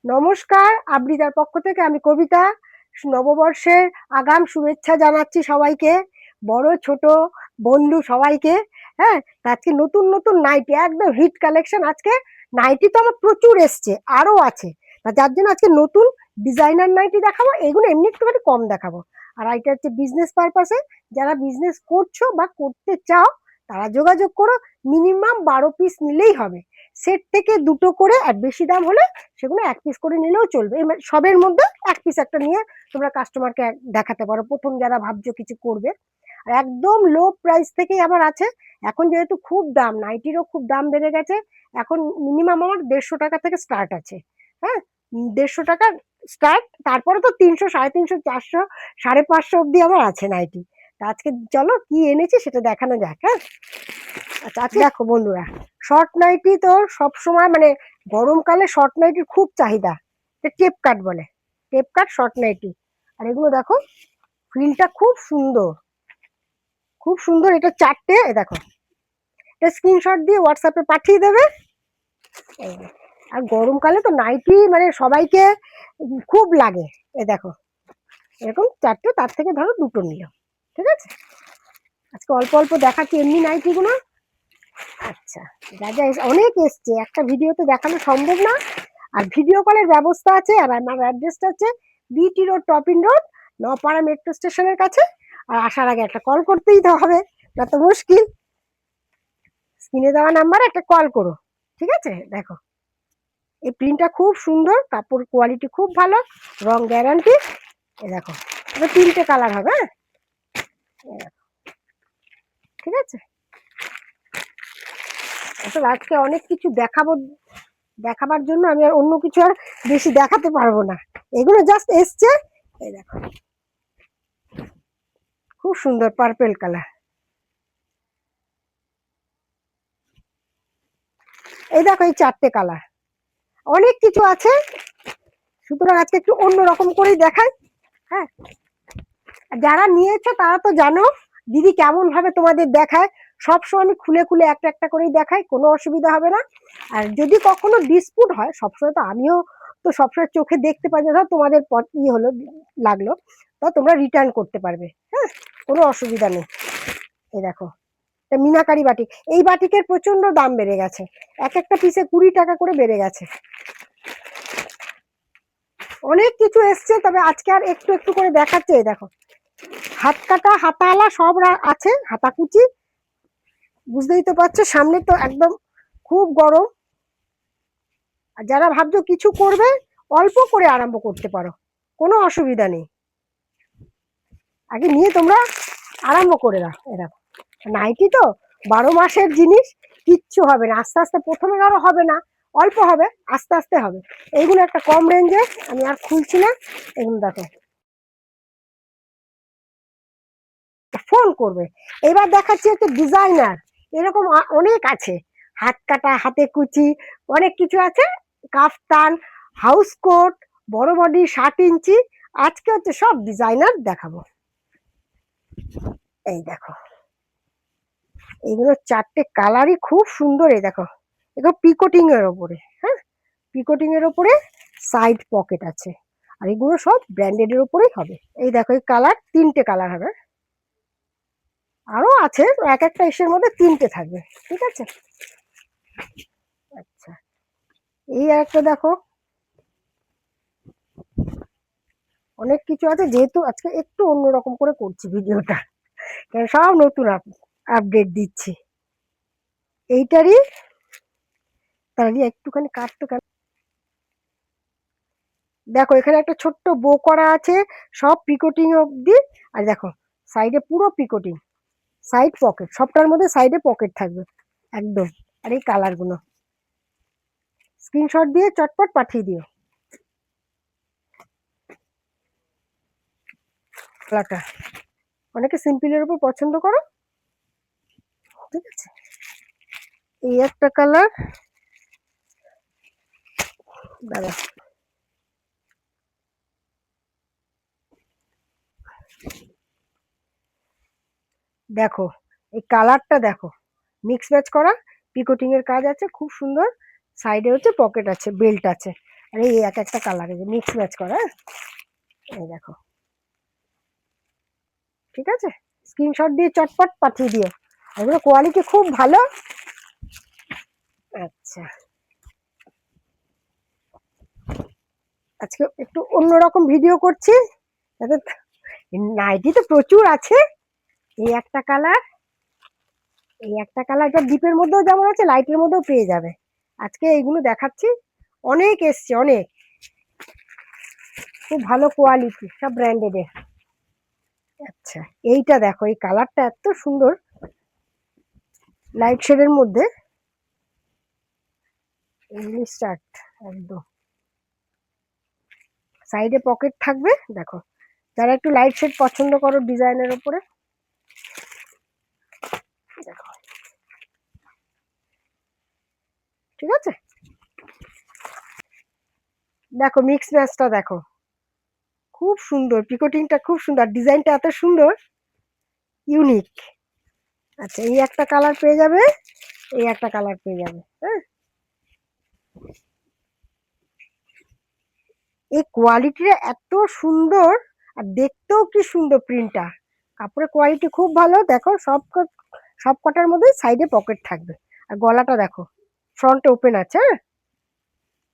নমস্কার, আবৃতার পক্ষ থেকে আমি কবিতা। নববর্ষের আগাম শুভেচ্ছা জানাচ্ছি সবাইকে, বড় ছোট বন্ধু সবাইকে। হ্যাঁ, আজকে নতুন নতুন নাইটি, একদম হিট কালেকশন। আজকে নাইটি তো আমার প্রচুর এসছে, আরো আছে। যার জন্য আজকে নতুন ডিজাইনার নাইটি দেখাবো। এগুলো এমনি একটুখানি কম দেখাবো। আর এটা হচ্ছে বিজনেস পারপাসে, যারা বিজনেস করছো বা করতে চাও তারা যোগাযোগ করো। মিনিমাম 12 পিস নিলেই হবে। সেট থেকে দুটো করে, আর বেশি দাম হলে সেগুলো 1 পিস করে নিলেও চলবে। সবের মধ্যে 1 পিস একটা নিয়ে তোমরা কাস্টমারকে দেখাতে পারো, প্রথম যারা ভাবছো কিছু করবে। আর একদম লো প্রাইস থেকেই আবার আছে। এখন যেহেতু খুব দাম, নাইটিরও খুব দাম বেড়ে গেছে। এখন মিনিমাম আমার 150 টাকা থেকে স্টার্ট আছে। হ্যাঁ, 150 টাকা স্টার্ট, তারপরে তো 300, 350, 400, 550 অব্দি আমার আছে নাইটি। তা আজকে চলো কি এনেছি সেটা দেখানো যাক। হ্যাঁ, আচ্ছা আচ্ছা, দেখো বন্ধুরা, শর্ট নাইটি তো সব সময় মানে গরমকালে শর্ট নাইটির খুব চাহিদা। টেপ কাট বলে, টেপ কাট শর্ট নাইটি। আর এগুলো দেখো, ফ্রিলটা খুব সুন্দর, খুব সুন্দর। এটা 4টে, দেখো। এটা স্ক্রিনশট দিয়ে হোয়াটসঅ্যাপে পাঠিয়ে দেবে। এই যে। আর গরমকালে তো নাইটি মানে সবাইকে খুব লাগে। এই দেখো, এরকম 4টে, তার থেকে ধরো দুটো নিল। ঠিক আছে, আজকে অল্প অল্প দেখাচ্ছি এমনি নাইটি গুলো। আচ্ছা, যা যা অনেক এসছে, একটা ভিডিওতে দেখানো সম্ভব না। আর ভিডিও কলের ব্যবস্থা আছে। আর আমার অ্যাড্রেসটা হচ্ছে বিটি রোড, টপিন রোড, নপাড়া মেট্রো স্টেশনের কাছে। আর আসার আগে একটা কল করতেই তো হবে, না তো মুশকিল। স্ক্রিনে দেওয়া নাম্বারে একটা কল করো। ঠিক আছে, দেখো এই প্রিন্টটা খুব সুন্দর, কাপড় কোয়ালিটি খুব ভালো, রং গ্যারান্টি। এই দেখো, এটা 3টে কালার হবে। হ্যাঁ, ঠিক আছে। আসলে আজকে অনেক কিছু দেখাবো, দেখাবার জন্য আমি আর অন্য কিছু আর বেশি দেখাতে পারবো না। এগুলো জাস্ট এসছে। এই দেখো, খুব সুন্দর পার্পেল কালার। এই দেখো, এই 4টে কালার, অনেক কিছু আছে। সুতরাং আজকে একটু অন্যরকম করেই দেখাই। হ্যাঁ, যারা নিয়েছো তারা তো জানো দিদি কেমন ভাবে তোমাদের দেখায়। সবসময় আমি খুলে খুলে একটা একটা করেই দেখাই, কোনো অসুবিধা হবে না। আর যদি কখনো ডিসপুট হয়, সবসময় তো আমিও তো সবসময় চোখে দেখতে পাই না, ধর তোমাদের হলো, লাগলো, তো তোমরা রিটার্ন করতে পারবে। হ্যাঁ, কোনো অসুবিধা নেই। এই দেখো, এটা মিনাকারি বাটিক। এই বাটিকের প্রচন্ড দাম বেড়ে গেছে, এক একটা পিসে 20 টাকা করে বেড়ে গেছে। অনেক কিছু এসছে, তবে আজকে আর একটু একটু করে দেখাচ্ছে। এই দেখো, হাত কাটা হাতাওয়ালা সব আছে, হাতা কুচি। বুঝতেই তো পারছো, সামনে তো একদম খুব গরম। আর যারা ভাবছো কিছু করবে, অল্প করে আরম্ভ করতে পারো, কোনো অসুবিধা নেই। আগে নিয়ে তোমরা আরম্ভ করে দাও। এ দেখো, নাইটি তো 12 মাসের জিনিস, কিচ্ছু হবে না। আস্তে আস্তে, প্রথমে আরো হবে না, অল্প হবে, আস্তে আস্তে হবে। এইগুলো একটা কম রেঞ্জে, আমি আর খুলছি না। এগুলো দেখো, ফোন করবে। এবার দেখাচ্ছি হচ্ছে ডিজাইনার, এরকম অনেক আছে। হাত কাটা, হাতে কুচি, অনেক কিছু আছে। কাফতান, হাউস কোট, বড় বডি 7 ইঞ্চি। আজকে হচ্ছে সব ডিজাইনার দেখাবো। এই দেখো, এগুলো 4টে কালারই খুব সুন্দর। এই দেখো, এগুলো পিকোটিং এর ওপরে। হ্যাঁ, পিকোটিং এর ওপরে সাইড পকেট আছে। আর এগুলো সব ব্র্যান্ডেড এর ওপরেই হবে। এই দেখো, এই কালার 3টে কালার হবে। আরো আছে, এক একটা ইসের মধ্যে 3টে থাকবে। ঠিক আছে, আচ্ছা। এই একটা দেখো, অনেক কিছু আছে। যেহেতু আজকে একটু অন্যরকম করে করছি ভিডিওটা, কারণ সব নতুন আপডেট দিচ্ছি এইটারই। তাহলে একটুখানি কাটতো কেন, দেখো এখানে একটা ছোট্ট বো করা আছে, সব পিকোটিং অব্দি। আর দেখো, সাইডে পুরো পিকোটিং, সাইড পকেট, সবটার মধ্যে সাইডে পকেট থাকবে একদম। আর এই কালার গুলো স্ক্রিনশট দিয়ে চটপট পাঠিয়ে দিও। কালারটা অনেকে সিম্পলের উপর পছন্দ করো। ঠিক আছে, এই একটা কালার। দাদা, দেখো এই কালারটা দেখো, মিক্স ম্যাচ করা, পিকোটিং এর কাজ আছে, খুব সুন্দর। সাইডে হচ্ছে পকেট আছে, বেল্ট আছে। আর এই এক একটা কালার মিক্স ম্যাচ করা, এই দেখো। ঠিক আছে, স্ক্রিনশট দিয়ে চটপট পাঠিয়ে দিও, এগুলো কোয়ালিটি খুব ভালো। আচ্ছা, আজকে একটু অন্যরকম ভিডিও করছি, নাইটি তো প্রচুর আছে। এই একটা কালার, এই একটা কালার, এটা ডিপের মধ্যেও যেমন আছে লাইটের মধ্যেও পেয়ে যাবে। আজকে এইগুলো দেখাচ্ছি, অনেক এসছে, অনেক, খুব ভালো কোয়ালিটি, সব ব্র্যান্ডেড। আচ্ছা, এইটা দেখো, এই কালারটা এত সুন্দর, লাইট শেডের মধ্যে, স্টার্ট একদম, সাইডে পকেট থাকবে। দেখো, যারা একটু লাইট শেড পছন্দ করো ডিজাইনের উপরে, দেখো। ঠিক আছে, দেখো মিক্স ম্যাচটা দেখো, খুব সুন্দর, পিকোটিংটা খুব সুন্দর, ডিজাইনটা এত সুন্দর, ইউনিক। আচ্ছা, এই একটা কালার পেয়ে যাবে, এই একটা কালার পেয়ে যাবে। হ্যাঁ, এই কোয়ালিটিটা এত সুন্দর, আর দেখতেও কি সুন্দর প্রিন্টটা, কাপড়ের কোয়ালিটি খুব ভালো। দেখো, সব কটার মধ্যে সাইডে পকেট থাকবে, আর গলাটা দেখো ফ্রন্টে ওপেন আছে। হ্যাঁ,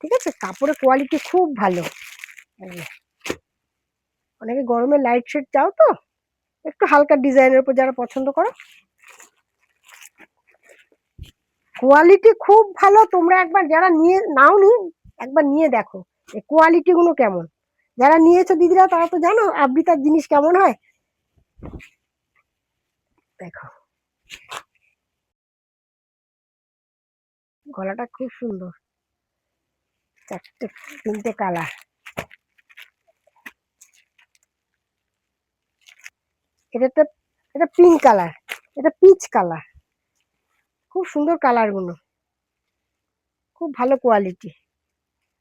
ঠিক আছে, কাপড়ের কোয়ালিটি খুব ভালো। অনেকে গরমে লাইট শেড চাও তো, একটু হালকা ডিজাইনের উপর যারা পছন্দ করো, কোয়ালিটি খুব ভালো। তোমরা একবার যারা নিয়ে নাওনি, একবার নিয়ে দেখো এই কোয়ালিটি গুলো কেমন। যারা নিয়েছো দিদিরা, তারা তো জানো আবৃতার জিনিস কেমন হয়। দেখো, গলাটা খুব সুন্দর, তিনটে কালার। এটা এটা পিঙ্ক কালার, এটা পিচ কালার, খুব সুন্দর কালার গুলো, খুব ভালো কোয়ালিটি,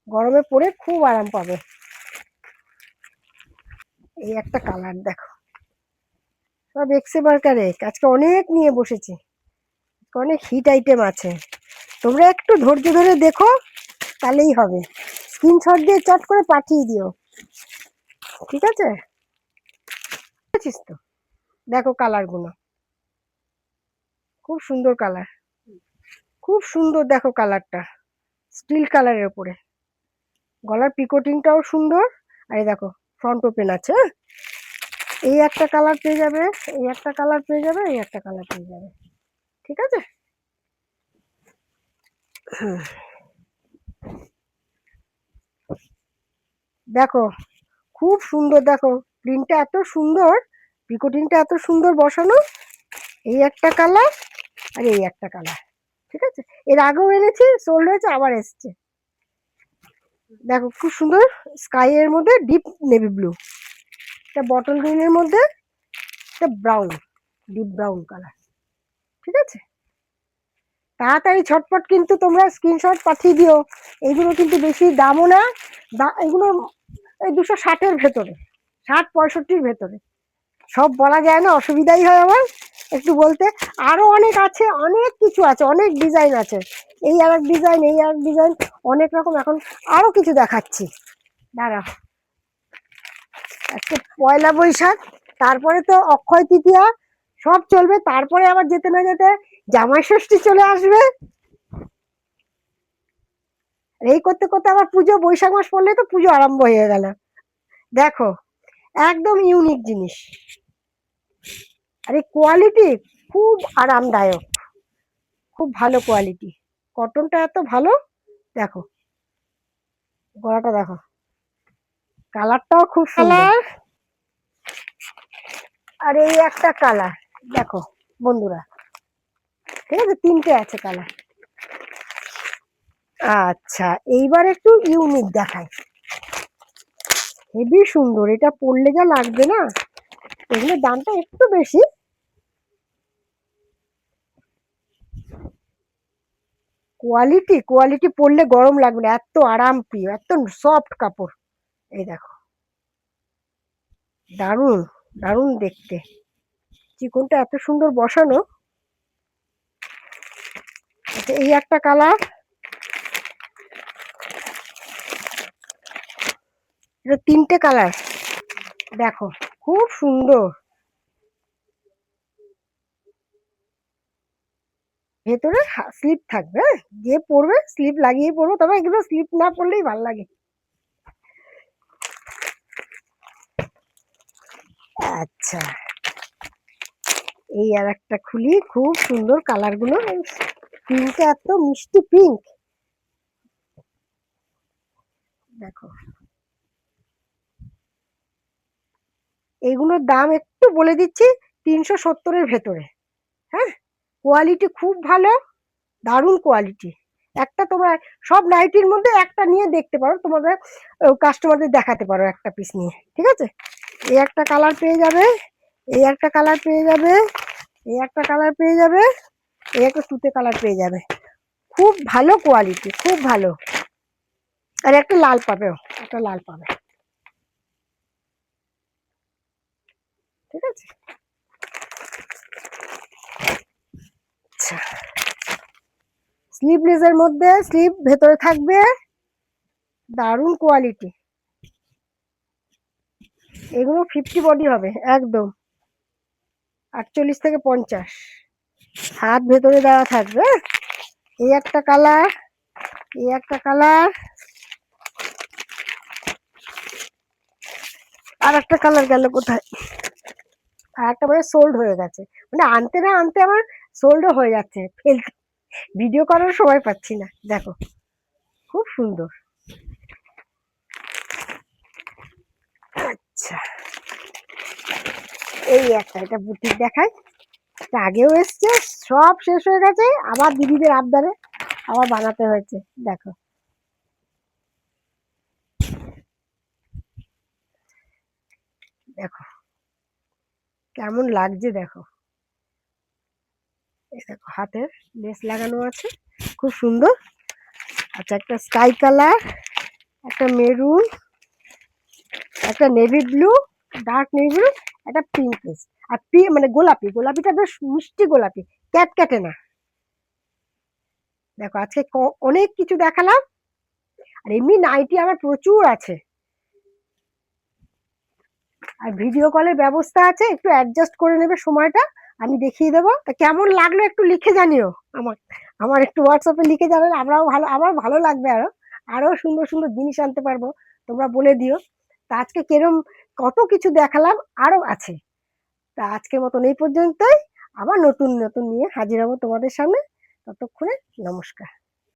গরমে পরে খুব আরাম পাবে। এই একটা কালার দেখো, সব এক্সে বার্কারে আজকে অনেক নিয়ে বসেছি, অনেক হিট আইটেম আছে। তোমরা একটু ধৈর্য ধরে দেখো, তাহলেই হবে। স্ক্রিনশট দিয়ে চট করে পাঠিয়ে দিও। ঠিক আছে, বুঝেছিস তো? দেখো কালার গুলো, খুব সুন্দর কালার, খুব সুন্দর। দেখো কালারটা স্টিল কালারের উপরে, গলার পিকোটিংটাও সুন্দর। আর এই দেখো ফ্রন্ট ওপেন আছে। এই একটা কালার পেয়ে যাবে, এই একটা কালার পেয়ে যাবে, এই একটা কালার পেয়ে যাবে। ঠিক আছে, দেখো খুব সুন্দর, দেখো প্রিন্টটা এত সুন্দর, পিকোটিংটা এত সুন্দর বসানো। এই একটা কালার, আর এই একটা কালার। ঠিক আছে, এর আগেও এনেছি, সোল্ড হয়েছে, আবার এসছে। দেখো খুব সুন্দর, স্কাই এর মধ্যে ডিপ নেভি ব্লু, এটা বটল গ্রিনের মধ্যে, এটা ব্রাউন, ডিপ ব্রাউন কালার। ঠিক আছে, তাড়াতাড়ি ঝটপট কিন্তু তোমরা স্ক্রিনশট পাঠিয়ে দিও। এইগুলো কিন্তু বেশি দামও না, এগুলো এই 260-এর ভেতরে, 60-65-র ভেতরে। সব বলা যায় না, অসুবিধাই হয় আমার একটু বলতে। আরো অনেক আছে, অনেক কিছু আছে, অনেক ডিজাইন আছে, এই আর এক ডিজাইন, এই আর এক ডিজাইন, অনেক রকম। এখন আরো কিছু দেখাচ্ছি, দাঁড়া। আজকে পয়লা বৈশাখ, তারপরে তো অক্ষয় তৃতীয়া, সব চলবে, তারপরে আবার যেতে না যেতে জামাই ষষ্ঠী চলে আসবে। এই করতে করতে আবার পুজো, বৈশাখ মাস পড়লে তো পুজো আরম্ভ হয়ে গেল। দেখো, একদম ইউনিক জিনিস, আর এই কোয়ালিটি খুব আরামদায়ক, খুব ভালো কোয়ালিটি, কটনটা এত ভালো। দেখো গলাটা দেখো, কালারটাও খুব সুন্দর। আর এই একটা কালার দেখো বন্ধুরা, ঠিক আছে, তিনটে আছে কালার। আচ্ছা, এইবার একটু ইউনিক দেখাই, হেবি সুন্দর, এটা পরলে যা লাগবে না, এগুলোর দামটা একটু বেশি। কোয়ালিটি কোয়ালিটি পরলে গরম লাগবে না, এত আরাম প্রিয়, এত সফট কাপড়। এই দেখো, দারুণ দারুণ দেখতে, চিকনটা এত সুন্দর বসানো। আচ্ছা, এই একটা কালার, এটা 3টে কালার, দেখো খুব সুন্দর। ভেতরে স্লিপ থাকবে, যে পরবে স্লিপ লাগিয়ে পরবো, তবে এগুলো স্লিপ না পরলেই ভালো লাগে। আচ্ছা, এই আর একটা খুলি, খুব সুন্দর কালার গুলো, পিঙ্কটা এত মিষ্টি পিঙ্ক, দেখো। এগুলোর দাম একটু বলে দিচ্ছি, 370-এর ভেতরে। হ্যাঁ, কোয়ালিটি খুব ভালো, দারুণ কোয়ালিটি। একটা তোমরা সব নাইটির মধ্যে একটা নিয়ে দেখতে পারো, তোমাদের কাস্টমারদের দেখাতে পারো একটা পিস নিয়ে, ঠিক আছে। এই একটা কালার পেয়ে যাবে, এই একটা কালার পেয়ে যাবে, এই একটা কালার পেয়ে যাবে, এই একটা তুতে কালার পেয়ে যাবে। খুব ভালো কোয়ালিটি, খুব ভালো। আর একটা লাল পাবে, একটা লাল পাবে, ঠিক আছে। আচ্ছা, স্লিভলেসের মধ্যে স্লিভ ভেতরে থাকবে, দারুণ কোয়ালিটি। এগুলো 50 বডি হবে একদম, 48 থেকে 50। হাত ভেতরে দেওয়া থাকবে। এই একটা কালার, এই একটা কালার, আর একটা কালার গেল কোথায়, আর একটা মানে সোল্ড হয়ে গেছে, মানে আনতে না আনতে আমার সোল্ডও হয়ে যাচ্ছে, ফেলতে ভিডিও করার সময় পাচ্ছি না। দেখো খুব সুন্দর। আচ্ছা, এই একটা, এটা বুটিক দেখাই, এটা আগেও এসছে, সব শেষ হয়ে গেছে, আবার দিদিদের আবদারে আবার বানাতে হয়েছে। দেখো, দেখো কেমন লাগছে, দেখো। এই দেখো হাতের লেস লাগানো আছে, খুব সুন্দর। আচ্ছা, একটা স্কাই কালার, একটা মেরুন, একটা navy blue, dark navy blue, একটা পিঙ্ক, আর মানে গোলাপি, গোলাপিটা বেশ মিষ্টি গোলাপি, ক্যাটক্যাটে না। দেখো আজকে অনেক কিছু দেখালাম, আর এমনি নাইটি আমার প্রচুর আছে, আর ভিডিও কলের ব্যবস্থা আছে, একটু অ্যাডজাস্ট করে নেবে সময়টা, আমি দেখিয়ে দেবো। তা কেমন লাগলো একটু লিখে জানিও, আমার আমার একটু হোয়াটসঅ্যাপে লিখে জানালে আমরাও ভালো, আমার ভালো লাগবে, আরো আরো সুন্দর সুন্দর জিনিস আনতে পারবো, তোমরা বলে দিও। তা আজকে কেরম কত কিছু দেখালাম, আরো আছে। তা আজকের মতন এই পর্যন্তই, আবার নতুন নতুন নিয়ে হাজির হবো তোমাদের সামনে। ততক্ষণে নমস্কার।